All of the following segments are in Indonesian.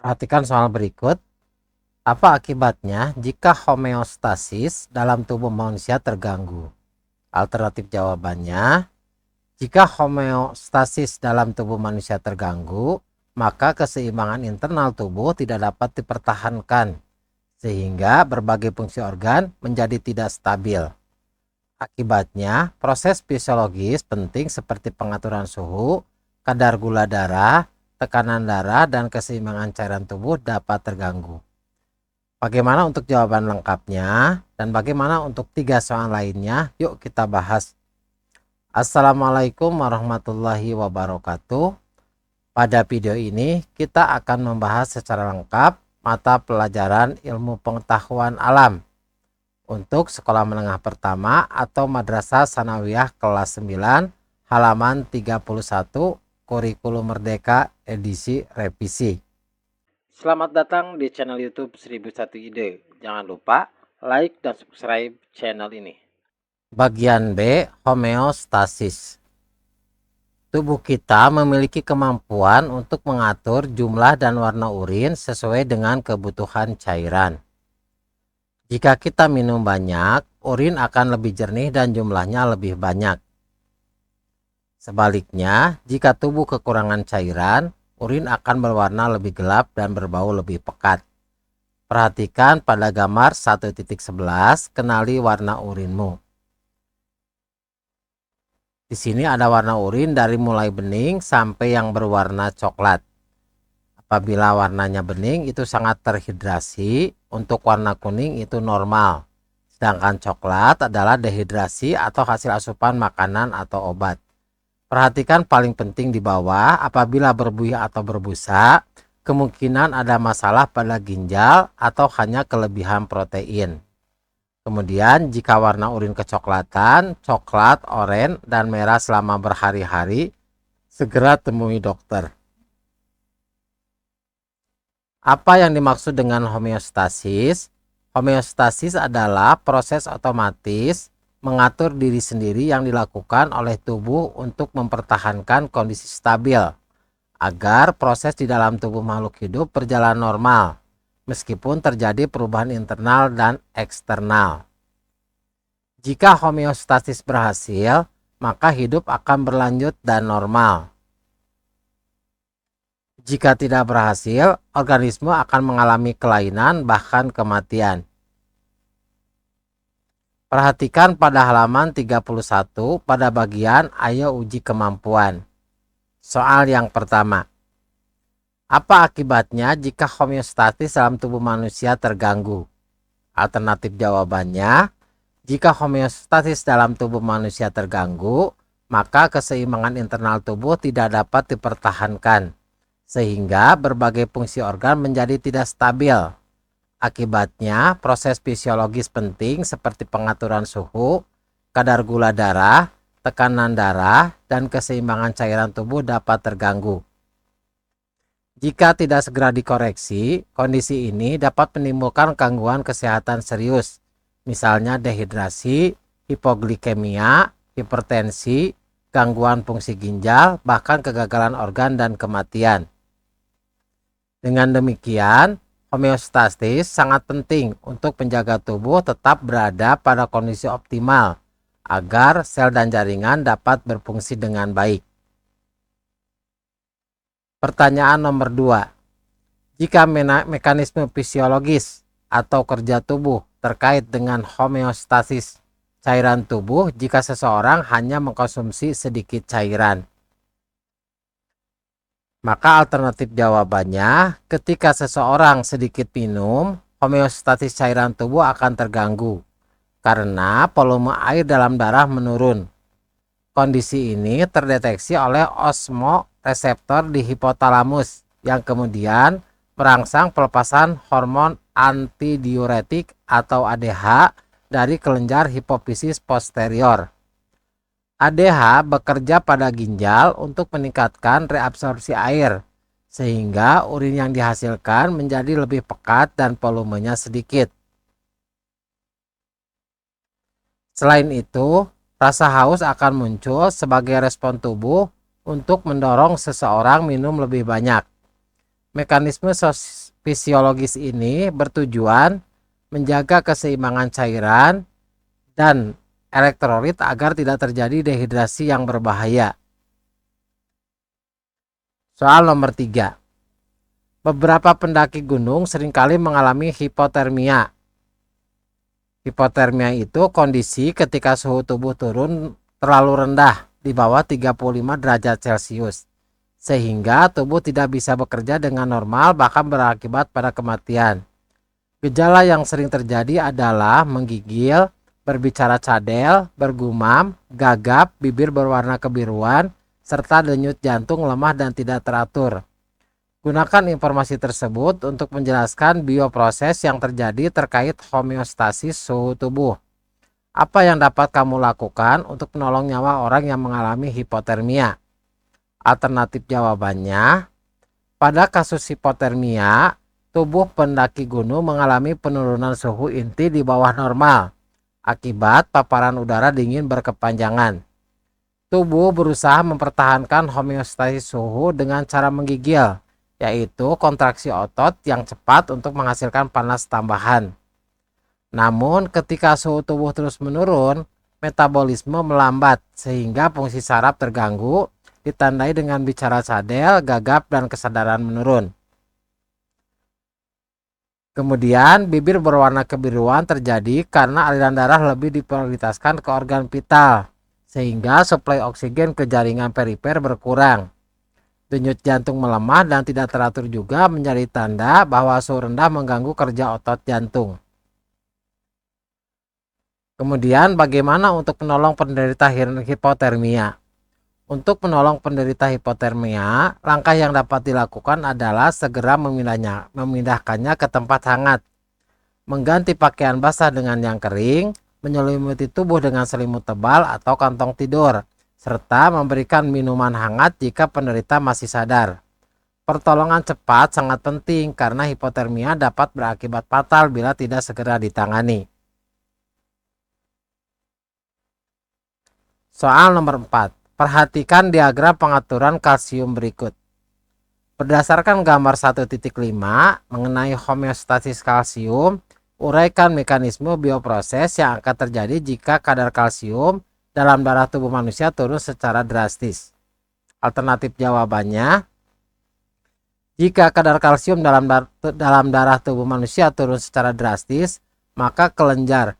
Perhatikan soal berikut. Apa akibatnya jika homeostasis dalam tubuh manusia terganggu? Alternatif jawabannya, jika homeostasis dalam tubuh manusia terganggu, maka keseimbangan internal tubuh tidak dapat dipertahankan, sehingga berbagai fungsi organ menjadi tidak stabil. Akibatnya, proses fisiologis penting seperti pengaturan suhu, kadar gula darah, tekanan darah, dan keseimbangan cairan tubuh dapat terganggu. Bagaimana untuk jawaban lengkapnya dan bagaimana untuk 3 soal lainnya? Yuk kita bahas. Assalamualaikum warahmatullahi wabarakatuh. Pada video ini kita akan membahas secara lengkap mata pelajaran ilmu pengetahuan alam untuk sekolah menengah pertama atau Madrasah Sanawiyah kelas 9 halaman 31 kurikulum merdeka edisi revisi. Selamat datang di channel YouTube 1001 Ide. Jangan lupa like dan subscribe channel ini. Bagian B, homeostasis. Tubuh kita memiliki kemampuan untuk mengatur jumlah dan warna urin sesuai dengan kebutuhan cairan. Jika kita minum banyak, urin akan lebih jernih dan jumlahnya lebih banyak. Sebaliknya, jika tubuh kekurangan cairan, urin akan berwarna lebih gelap dan berbau lebih pekat. Perhatikan pada gambar 1.11, kenali warna urinmu. Di sini ada warna urin dari mulai bening sampai yang berwarna coklat. Apabila warnanya bening itu sangat terhidrasi, untuk warna kuning itu normal. Sedangkan coklat adalah dehidrasi atau hasil asupan makanan atau obat. Perhatikan paling penting di bawah, apabila berbuih atau berbusa, kemungkinan ada masalah pada ginjal atau hanya kelebihan protein. Kemudian jika warna urin kecoklatan, coklat, oranye, dan merah selama berhari-hari, segera temui dokter. Apa yang dimaksud dengan homeostasis? Homeostasis adalah proses otomatis mengatur diri sendiri yang dilakukan oleh tubuh untuk mempertahankan kondisi stabil agar proses di dalam tubuh makhluk hidup berjalan normal meskipun terjadi perubahan internal dan eksternal. Jika homeostasis berhasil, maka hidup akan berlanjut dan normal. Jika tidak berhasil, organisme akan mengalami kelainan bahkan kematian. Perhatikan pada halaman 31 pada bagian ayo uji kemampuan. Soal yang pertama. Apa akibatnya jika homeostatis dalam tubuh manusia terganggu? Alternatif jawabannya, jika homeostatis dalam tubuh manusia terganggu, maka keseimbangan internal tubuh tidak dapat dipertahankan, sehingga berbagai fungsi organ menjadi tidak stabil. Akibatnya, proses fisiologis penting seperti pengaturan suhu, kadar gula darah, tekanan darah, dan keseimbangan cairan tubuh dapat terganggu. Jika tidak segera dikoreksi, kondisi ini dapat menimbulkan gangguan kesehatan serius, misalnya dehidrasi, hipoglikemia, hipertensi, gangguan fungsi ginjal, bahkan kegagalan organ dan kematian. Dengan demikian, homeostasis sangat penting untuk menjaga tubuh tetap berada pada kondisi optimal agar sel dan jaringan dapat berfungsi dengan baik. Pertanyaan nomor 2. Jika mekanisme fisiologis atau kerja tubuh terkait dengan homeostasis cairan tubuh jika seseorang hanya mengkonsumsi sedikit cairan? Maka alternatif jawabannya, ketika seseorang sedikit minum, homeostatis cairan tubuh akan terganggu karena volume air dalam darah menurun. Kondisi ini terdeteksi oleh osmoreseptor di hipotalamus yang kemudian merangsang pelepasan hormon antidiuretik atau ADH dari kelenjar hipofisis posterior. ADH bekerja pada ginjal untuk meningkatkan reabsorpsi air, sehingga urin yang dihasilkan menjadi lebih pekat dan volumenya sedikit. Selain itu, rasa haus akan muncul sebagai respon tubuh untuk mendorong seseorang minum lebih banyak. Mekanisme fisiologis ini bertujuan menjaga keseimbangan cairan dan elektrolit agar tidak terjadi dehidrasi yang berbahaya. Soal nomor 3. Beberapa pendaki gunung seringkali mengalami hipotermia. Hipotermia itu kondisi ketika suhu tubuh turun terlalu rendah di bawah 35 derajat Celcius, sehingga tubuh tidak bisa bekerja dengan normal bahkan berakibat pada kematian. Gejala yang sering terjadi adalah menggigil, berbicara cadel, bergumam, gagap, bibir berwarna kebiruan, serta denyut jantung lemah dan tidak teratur. Gunakan informasi tersebut untuk menjelaskan bioproses yang terjadi terkait homeostasis suhu tubuh. Apa yang dapat kamu lakukan untuk menolong nyawa orang yang mengalami hipotermia? Alternatif jawabannya, pada kasus hipotermia, tubuh pendaki gunung mengalami penurunan suhu inti di bawah normal akibat paparan udara dingin berkepanjangan. Tubuh berusaha mempertahankan homeostasis suhu dengan cara menggigil, yaitu kontraksi otot yang cepat untuk menghasilkan panas tambahan. Namun ketika suhu tubuh terus menurun, metabolisme melambat sehingga fungsi saraf terganggu, ditandai dengan bicara cadel, gagap, dan kesadaran menurun. Kemudian bibir berwarna kebiruan terjadi karena aliran darah lebih diprioritaskan ke organ vital, sehingga suplai oksigen ke jaringan perifer berkurang. Denyut jantung melemah dan tidak teratur juga menjadi tanda bahwa suhu rendah mengganggu kerja otot jantung. Kemudian bagaimana untuk menolong penderita hipotermia? Untuk menolong penderita hipotermia, langkah yang dapat dilakukan adalah segera memindahkannya ke tempat hangat, mengganti pakaian basah dengan yang kering, menyelimuti tubuh dengan selimut tebal atau kantong tidur, serta memberikan minuman hangat jika penderita masih sadar. Pertolongan cepat sangat penting karena hipotermia dapat berakibat fatal bila tidak segera ditangani. Soal nomor 4. Perhatikan diagram pengaturan kalsium berikut. Berdasarkan gambar 1.5 mengenai homeostasis kalsium, uraikan mekanisme bioproses yang akan terjadi jika kadar kalsium dalam darah tubuh manusia turun secara drastis. Alternatif jawabannya, jika kadar kalsium dalam darah tubuh manusia turun secara drastis, maka kelenjar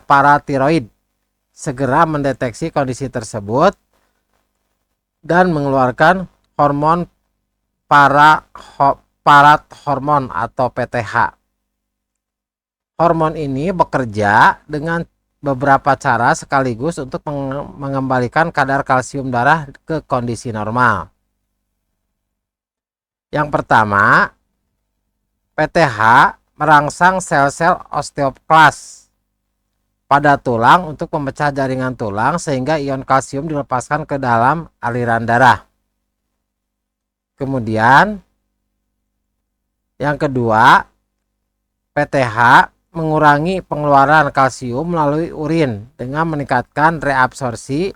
paratiroid segera mendeteksi kondisi tersebut dan mengeluarkan hormon parathormon atau PTH. Hormon ini bekerja dengan beberapa cara sekaligus untuk mengembalikan kadar kalsium darah ke kondisi normal. Yang pertama, PTH merangsang sel-sel osteoklas pada tulang untuk memecah jaringan tulang sehingga ion kalsium dilepaskan ke dalam aliran darah. Kemudian yang kedua, PTH mengurangi pengeluaran kalsium melalui urin dengan meningkatkan reabsorpsi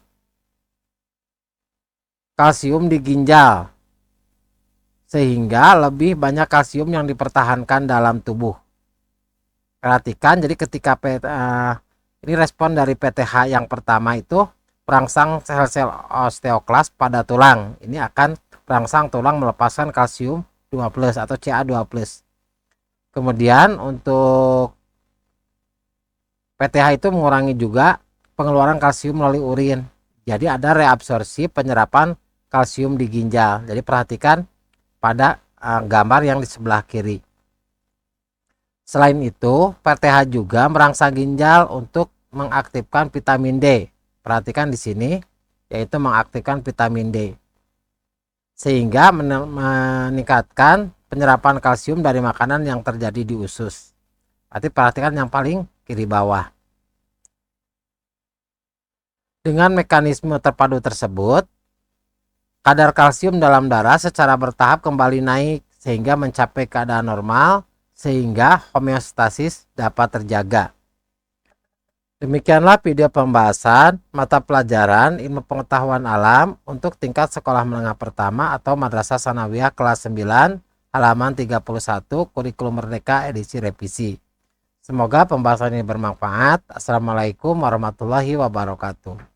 kalsium di ginjal sehingga lebih banyak kalsium yang dipertahankan dalam tubuh. Perhatikan, jadi ketika ini respon dari PTH yang pertama itu perangsang sel-sel osteoklas pada tulang. Ini akan perangsang tulang melepaskan kalsium 2+ atau Ca2+. Kemudian untuk PTH itu mengurangi juga pengeluaran kalsium melalui urin. Jadi ada reabsorpsi penyerapan kalsium di ginjal. Jadi perhatikan pada gambar yang di sebelah kiri. Selain itu, PTH juga merangsang ginjal untuk mengaktifkan vitamin D. Perhatikan di sini, yaitu mengaktifkan vitamin D. Sehingga meningkatkan penyerapan kalsium dari makanan yang terjadi di usus. Berarti perhatikan yang paling kiri bawah. Dengan mekanisme terpadu tersebut, kadar kalsium dalam darah secara bertahap kembali naik sehingga mencapai keadaan normal, sehingga homeostasis dapat terjaga. Demikianlah video pembahasan mata pelajaran ilmu pengetahuan alam untuk tingkat sekolah menengah pertama atau Madrasah Sanawiyah kelas 9 halaman 31 kurikulum merdeka edisi revisi. Semoga pembahasan ini bermanfaat. Assalamualaikum warahmatullahi wabarakatuh.